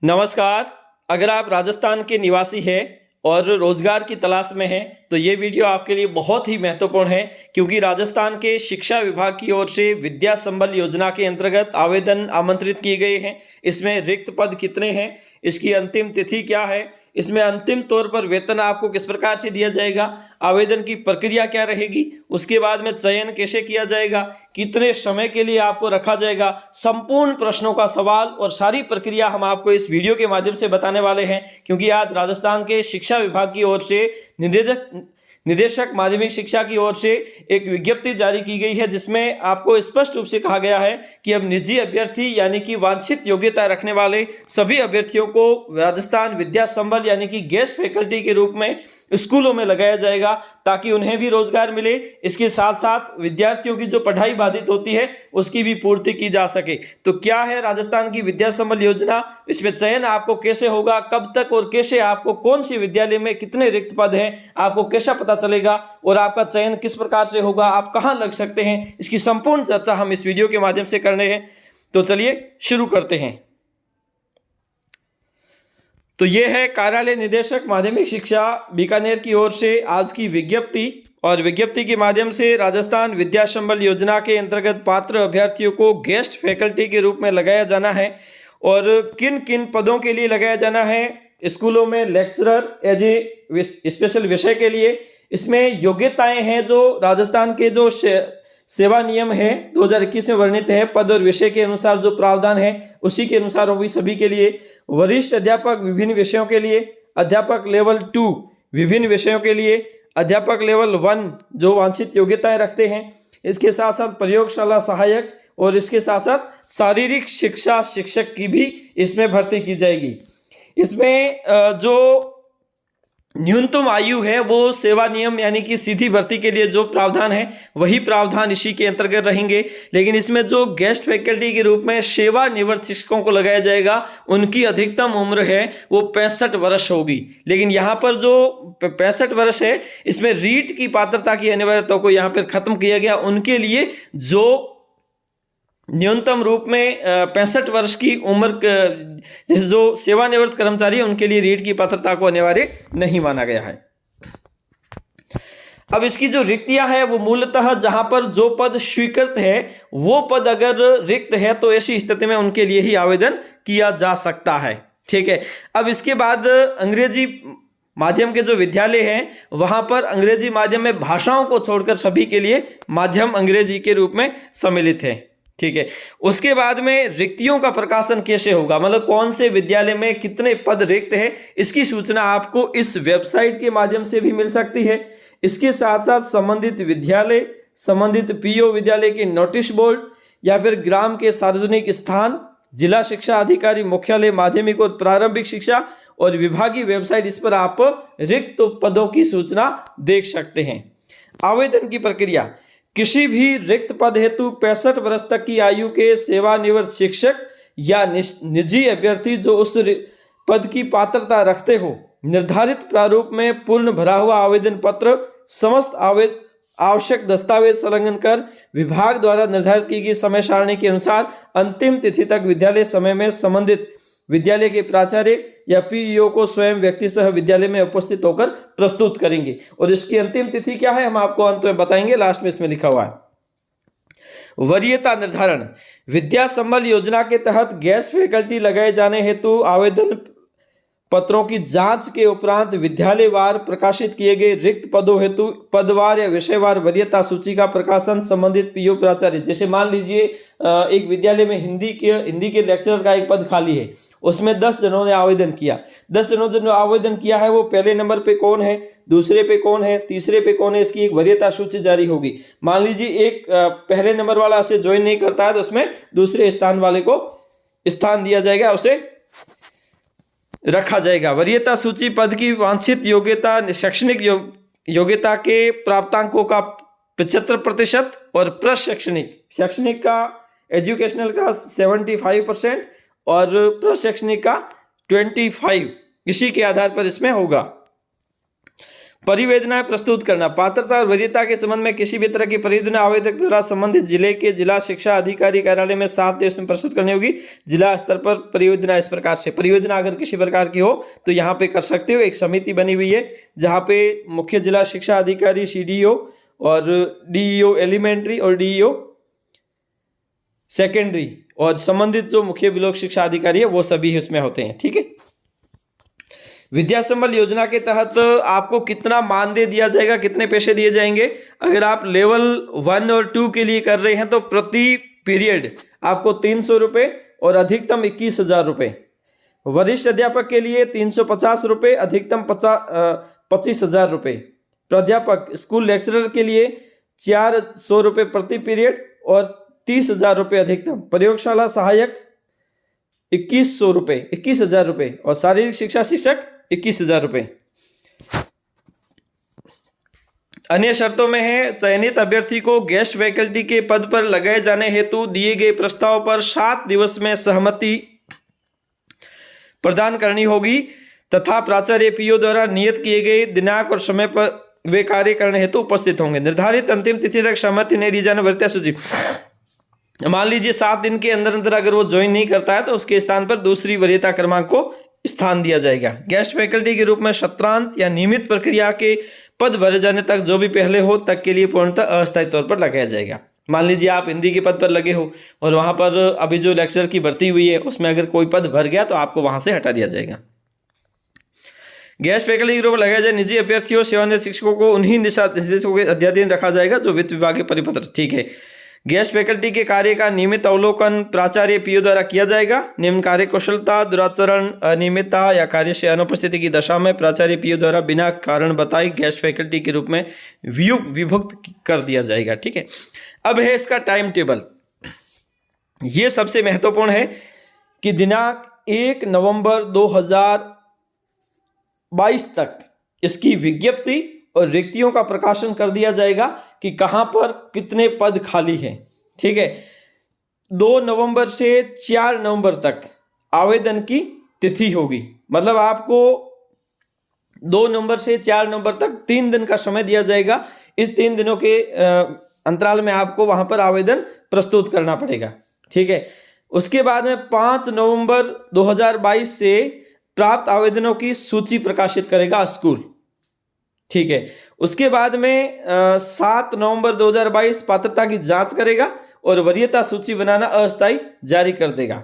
नमस्कार। अगर आप राजस्थान के निवासी हैं और रोजगार की तलाश में हैं तो ये वीडियो आपके लिए बहुत ही महत्वपूर्ण है, क्योंकि राजस्थान के शिक्षा विभाग की ओर से विद्या संबल योजना के अंतर्गत आवेदन आमंत्रित किए गए हैं। इसमें रिक्त पद कितने हैं, इसकी अंतिम तिथि क्या है, इसमें अंतिम तौर पर वेतन आपको किस प्रकार से दिया जाएगा, आवेदन की प्रक्रिया क्या रहेगी, उसके बाद में चयन कैसे किया जाएगा, कितने समय के लिए आपको रखा जाएगा, संपूर्ण प्रश्नों का सवाल और सारी प्रक्रिया हम आपको इस वीडियो के माध्यम से बताने वाले हैं। क्योंकि आज राजस्थान के शिक्षा विभाग की ओर से निदेशक माध्यमिक शिक्षा की ओर से एक विज्ञप्ति जारी की गई है, जिसमें आपको स्पष्ट रूप से कहा गया है कि अब निजी अभ्यर्थी यानी कि वांछित योग्यता रखने वाले सभी अभ्यर्थियों को राजस्थान विद्या संबल यानी कि गेस्ट फैकल्टी के रूप में स्कूलों में लगाया जाएगा, ताकि उन्हें भी रोजगार मिले। इसके साथ साथ विद्यार्थियों की जो पढ़ाई बाधित होती है उसकी भी पूर्ति की जा सके। तो क्या है राजस्थान की विद्या संबल योजना, इसमें चयन आपको कैसे होगा, कब तक और कैसे, आपको कौन सी विद्यालय में कितने रिक्त पद हैं, आपको कैसा पता चलेगा और आपका चयन किस प्रकार से होगा, आप कहां लग सकते हैं, इसकी संपूर्ण चर्चा हम इस वीडियो के माध्यम से करने हैं। तो चलिए शुरू करते हैं। तो ये है कार्यालय निदेशक माध्यमिक शिक्षा बीकानेर की ओर से आज की विज्ञप्ति, और विज्ञप्ति के माध्यम से राजस्थान विद्या संबल योजना के अंतर्गत पात्र अभ्यर्थियों को गेस्ट फैकल्टी के रूप में लगाया जाना है। और किन किन पदों के लिए लगाया जाना है, स्कूलों में लेक्चरर एज ए स्पेशल विषय के लिए। इसमें योग्यताएं हैं जो राजस्थान के जो सेवा नियम है 2021 में वर्णित है, पद और विषय के अनुसार जो प्रावधान है उसी के अनुसार होगी सभी के लिए। वरिष्ठ अध्यापक विभिन्न विषयों के लिए, अध्यापक लेवल 2 विभिन्न विषयों के लिए, अध्यापक लेवल 1 जो वांछित योग्यताएं रखते हैं, इसके साथ साथ प्रयोगशाला सहायक और इसके साथ साथ शारीरिक शिक्षा शिक्षक की भी इसमें भर्ती की जाएगी। इसमें जो न्यूनतम आयु है वो सेवा नियम यानी कि सीधी भर्ती के लिए जो प्रावधान है वही प्रावधान इसी के अंतर्गत रहेंगे। लेकिन इसमें जो गेस्ट फैकल्टी के रूप में सेवानिवृत्त शिक्षकों को लगाया जाएगा उनकी अधिकतम उम्र है वो 65 वर्ष होगी। लेकिन यहाँ पर जो 65 वर्ष है इसमें रीट की पात्रता की अनिवार्यता को यहाँ पर खत्म किया गया। उनके लिए जो न्यूनतम रूप में 65 वर्ष की उम्र जो सेवानिवृत्त कर्मचारी है उनके लिए रीट की पात्रता को अनिवार्य नहीं माना गया है। अब इसकी जो रिक्तियां है वो मूलतः जहां पर जो पद स्वीकृत है वो पद अगर रिक्त है तो ऐसी स्थिति में उनके लिए ही आवेदन किया जा सकता है। ठीक है। अब इसके बाद अंग्रेजी माध्यम के जो विद्यालय हैं वहां पर अंग्रेजी माध्यम में भाषाओं को छोड़कर सभी के लिए माध्यम अंग्रेजी के रूप में सम्मिलित है। ठीक है। उसके बाद में रिक्तियों का प्रकाशन कैसे होगा, मतलब कौन से विद्यालय में कितने पद रिक्त है, इसकी सूचना आपको इस वेबसाइट के माध्यम से भी मिल सकती है। इसके साथ साथ संबंधित विद्यालय, संबंधित पीओ विद्यालय के नोटिस बोर्ड या फिर ग्राम के सार्वजनिक स्थान, जिला शिक्षा अधिकारी मुख्यालय माध्यमिक और प्रारंभिक शिक्षा और विभागीय वेबसाइट, इस पर आप रिक्त पदों की सूचना देख सकते हैं। आवेदन की प्रक्रिया, किसी भी रिक्त पद हेतु 65 वर्ष तक की आयु के सेवानिवृत्त शिक्षक या निजी अभ्यर्थी जो उस पद की पात्रता रखते हो निर्धारित प्रारूप में पूर्ण भरा हुआ आवेदन पत्र, समस्त आवश्यक दस्तावेज संलग्न कर विभाग द्वारा निर्धारित की गई समय सारणी के अनुसार अंतिम तिथि तक विद्यालय समय में संबंधित विद्यालय के प्राचार्य या पीईओ को स्वयं व्यक्ति सह विद्यालय में उपस्थित होकर प्रस्तुत करेंगे। और इसकी अंतिम तिथि क्या है हम आपको अंत में बताएंगे, लास्ट में इसमें लिखा हुआ है। वरीयता निर्धारण, विद्या संबल योजना के तहत गेस्ट फैकल्टी लगाए जाने हेतु आवेदन पत्रों की जांच के उपरांत विद्यालयवार प्रकाशित किए गए रिक्त पदों हेतु पदवार या विषयवार वरीयता सूची का प्रकाशन संबंधित पीओ प्राचार्य, जैसे मान लीजिए एक विद्यालय में हिंदी के लेक्चरर का एक पद खाली है, उसमें 10 जनों ने आवेदन किया। 10 जनों ने आवेदन किया है वो पहले नंबर पे कौन है, दूसरे पे कौन है, तीसरे पे कौन है, इसकी एक वरीयता सूची जारी होगी। मान लीजिए एक पहले नंबर वाला उसे ज्वाइन नहीं करता है तो उसमें दूसरे स्थान वाले को स्थान दिया जाएगा, उसे रखा जाएगा। वरीयता सूची पद की वांछित योग्यता, शैक्षणिक योग्यता के प्राप्तांकों का 75% और शैक्षणिक का एजुकेशनल का 75% और प्रशैक्षणिक का 25, इसी के आधार पर इसमें होगा। परिवेदनाएं प्रस्तुत करना, पात्रता और वरीयता के संबंध में किसी भी तरह की परिवेदना आवेदक द्वारा संबंधित जिले के जिला शिक्षा अधिकारी कार्यालय में 7 दिवस में प्रस्तुत करनी होगी। जिला स्तर पर परियोजना इस प्रकार से, परियोजना अगर किसी प्रकार की हो तो यहाँ पे कर सकते हो। एक समिति बनी हुई है जहाँ पे मुख्य जिला शिक्षा अधिकारी, CDO और DEO एलिमेंट्री और DEO सेकेंडरी और संबंधित जो मुख्य ब्लॉक शिक्षा अधिकारी है वो सभी उसमें होते हैं। ठीक है। विद्या संबल योजना के तहत आपको कितना मानदेय दिया जाएगा, कितने पैसे दिए जाएंगे? अगर आप लेवल 1 और 2 के लिए कर रहे हैं तो प्रति पीरियड आपको 300 रुपये और अधिकतम 21,000 रुपये। वरिष्ठ अध्यापक के लिए 350 रुपये, अधिकतम 25,000 रुपये। प्राध्यापक स्कूल लेक्चरर के लिए 400 रुपये प्रति पीरियड और 30,000 रुपये अधिकतम। प्रयोगशाला सहायक 21,000 रुपये और शारीरिक शिक्षा शिक्षक 21,000 रुपये। अन्य शर्तों में है, चयनित अभ्यर्थी को गेस्ट फैकल्टी के पद पर लगाए जाने हेतु दिए गए प्रस्ताव पर 7 दिवस में सहमति प्रदान करनी होगी तथा प्राचार्य PO द्वारा नियत किए गए दिनांक और समय पर वे कार्य करने हेतु उपस्थित होंगे। निर्धारित अंतिम तिथि तक सहमति नहीं दी जाने वरीयता सूची, मान लीजिए 7 दिन के अंदर अंदर अगर वो ज्वाइन नहीं करता है तो उसके स्थान पर दूसरी वरीयता क्रमांक को स्थान दिया जाएगा। गेस्ट फैकल्टी के रूप में सत्रांत या नियमित प्रक्रिया के पद भरे जाने तक जो भी पहले हो तक के लिए पूर्णतः अस्थायी तौर पर लगाया जाएगा। मान लीजिए आप हिंदी के पद पर लगे हो और वहां पर अभी जो लेक्चर की भर्ती हुई है उसमें अगर कोई पद भर गया तो आपको वहां से हटा दिया जाएगा। गेस्ट फैकल्टी के रूप में लगाया जाए निजी अभ्यर्थियों, सेवानिवृत्त शिक्षकों को उन्हीं दिशा निर्देशों के अध्याधीन रखा जाएगा जो वित्त विभाग के परिपत्र। ठीक है। गेस्ट फैकल्टी के कार्य का नियमित अवलोकन प्राचार्य PO द्वारा किया जाएगा। निम्न कार्य कुशलता, दुराचरण, अनियमितता या कार्य से अनुपस्थिति की दशा में प्राचार्य PO द्वारा बिना कारण बताए गेस्ट फैकल्टी के रूप में विभक्त कर दिया जाएगा। ठीक है। अब है इसका टाइम टेबल। ये सबसे महत्वपूर्ण है कि दिनांक 1 नवंबर 2022 तक इसकी विज्ञप्ति और रिक्तियों का प्रकाशन कर दिया जाएगा कि कहां पर कितने पद खाली हैं। ठीक है। 2 नवंबर से 4 नवंबर तक आवेदन की तिथि होगी। मतलब आपको 2 नवंबर से 4 नवंबर तक 3 दिन का समय दिया जाएगा। इस 3 दिनों के अंतराल में आपको वहां पर आवेदन प्रस्तुत करना पड़ेगा। ठीक है। उसके बाद में 5 नवंबर 2022 से प्राप्त आवेदनों की सूची प्रकाशित करेगा स्कूल। ठीक है। उसके बाद में 7 नवंबर 2022 पात्रता की जांच करेगा और वरीयता सूची बनाना अस्थायी जारी कर देगा।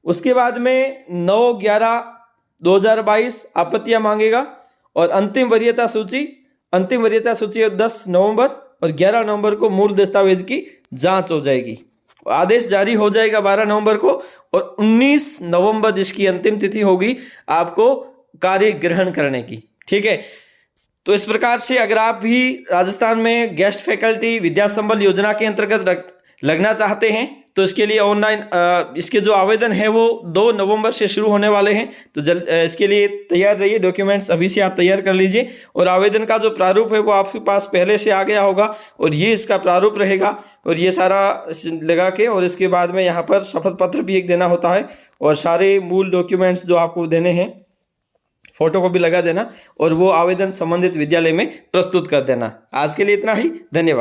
उसके बाद में 9/11/2022 आपत्तियां मांगेगा और अंतिम वरीयता सूची 10 नवंबर और 11 नवंबर को मूल दस्तावेज की जांच हो जाएगी। आदेश जारी हो जाएगा 12 नवंबर को और 19 नवंबर जिसकी अंतिम तिथि होगी आपको कार्य ग्रहण करने की। ठीक है। तो इस प्रकार से अगर आप भी राजस्थान में गेस्ट फैकल्टी विद्या संबल योजना के अंतर्गत लगना चाहते हैं तो इसके लिए ऑनलाइन इसके जो आवेदन है वो 2 नवंबर से शुरू होने वाले हैं। तो इसके लिए तैयार रहिए, डॉक्यूमेंट्स अभी से आप तैयार कर लीजिए और आवेदन का जो प्रारूप है वो आपके पास पहले से आ गया होगा और ये इसका प्रारूप रहेगा और ये सारा लगा के और इसके बाद में यहाँ पर शपथ पत्र भी एक देना होता है और सारे मूल डॉक्यूमेंट्स जो आपको देने हैं फोटो को भी लगा देना और वो आवेदन संबंधित विद्यालय में प्रस्तुत कर देना। आज के लिए इतना ही, धन्यवाद।